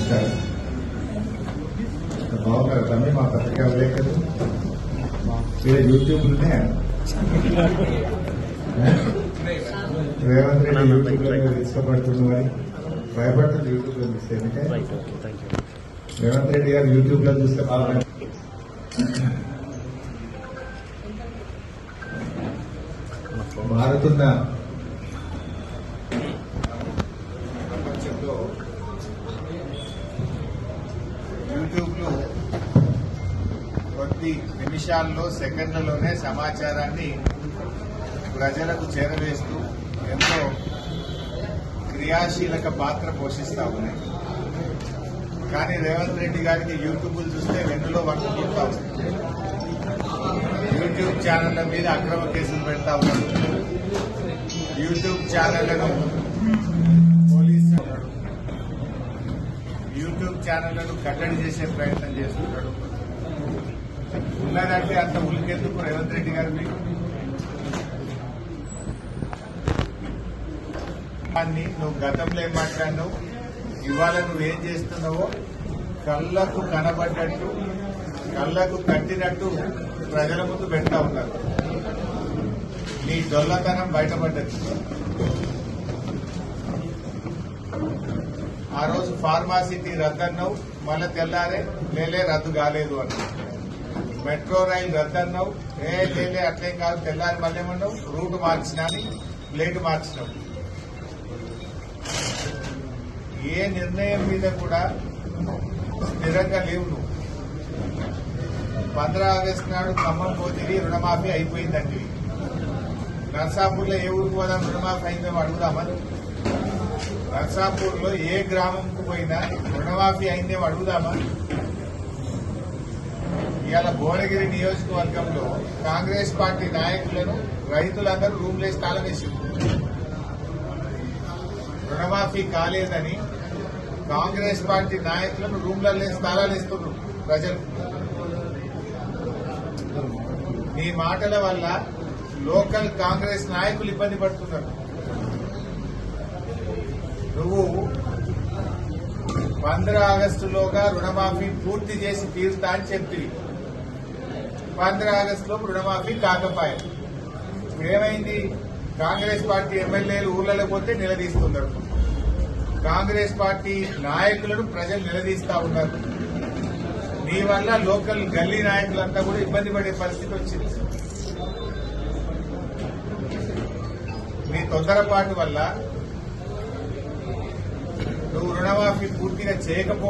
నమస్కారం. బాగున్నారు తమ్మి మా పత్రికా విలేకరులు యూట్యూబ్ ఉన్నాయా? రేవంత్ రెడ్డి యూట్యూబ్ లో ఇష్టపడుతున్న వారి భయపడుతుంది యూట్యూబ్ లో చూస్తే. రేవంత్ రెడ్డి గారు యూట్యూబ్ లో చూస్తే బాగా మారుతున్న ప్రపంచంలో యూట్యూబ్ లో కొద్ది నిమిషాల్లో సెకండ్లలోనే సమాచారాన్ని ప్రజలకు చేరవేస్తూ ఎంతో క్రియాశీలక పాత్ర పోషిస్తా ఉన్నాయి. కానీ రేవంత్ రెడ్డి గారికి యూట్యూబ్ చూస్తే వెన్నులో వండుకుంటా ఉంది. యూట్యూబ్ ఛానళ్ల మీద అక్రమ కేసులు పెడతా ఉన్నారు. యూట్యూబ్ ఛానళ్లను పోలీసు యూట్యూబ్ ఛానళ్లను కట్టడి చేసే ప్రయత్నం చేస్తున్నాడు. ఉన్నదంటే అంత ఉలికెందుకు రేవంత్ రెడ్డి గారు? మీకు నువ్వు గతంలో ఏం మాట్లాడినావు, ఇవాళ నువ్వేం చేస్తున్నావో కళ్లకు కనబడ్డట్టు కళ్లకు కట్టినట్టు ప్రజల ముందు పెడతా ఉన్నారు. నీ దొల్లతనం బయటపడ్డది. ఆ రోజు ఫార్మాసిటీ రద్దన్నావు, మళ్ళా తెల్లారే లేలే రద్దు కాలేదు అన్నావు. మెట్రో రైలు రద్దన్నావు, లేలే అట్లేం కాదు తెల్లారి మళ్ళీ ఏమన్నావు రూట్ మార్చినా ప్లేట్ మార్చినావు. ఏ నిర్ణయం మీద కూడా స్థిరంగా లేవు నువ్వు. 15 ఆగస్టు నాడు ఖమ్మం పోతివి, రుణమాఫీ అయిపోయిందండి. నర్సాపూర్లో ఏ ఊరికి పోదాం రుణమాఫీ అయిందో అడుగుదామని. నర్సాపూర్లో ఏ గ్రామంకు పోయినా రుణమాఫీ అయిందేమో అడుగుదామా? ఇవాళ భువనగిరి నియోజకవర్గంలో కాంగ్రెస్ పార్టీ నాయకులను రైతులందరూ రూమ్లేసి తాళం వేసింది. రుణమాఫీ కాలేదని కాంగ్రెస్ పార్టీ నాయకులను రూమ్లలో స్థలాలు ఇస్తున్నారు ప్రజలు. నీ మాటల వల్ల లోకల్ కాంగ్రెస్ నాయకులు ఇబ్బంది పడుతున్నారు. నువ్వు 15 ఆగస్టులోగా రుణమాఫీ పూర్తి చేసి తీరుతా అని చెప్తివి. 15 ఆగస్టులో రుణమాఫీ కాకపోయాయి. ఇప్పుడేమైంది? కాంగ్రెస్ పార్టీ ఎమ్మెల్యేలు ఊర్లలో పోతే నిలదీస్తున్నారు. కాంగ్రెస్ పార్టీ నాయకులను ప్రజలు నిలదీస్తా ఉన్నారు. నీ వల్ల లోకల్ గల్లీ నాయకులంతా కూడా ఇబ్బంది పడే పరిస్థితి వచ్చింది. నీ తొందరపాటు వల్ల నువ్వు రుణమాఫీ పూర్తిగా చేయకపోతే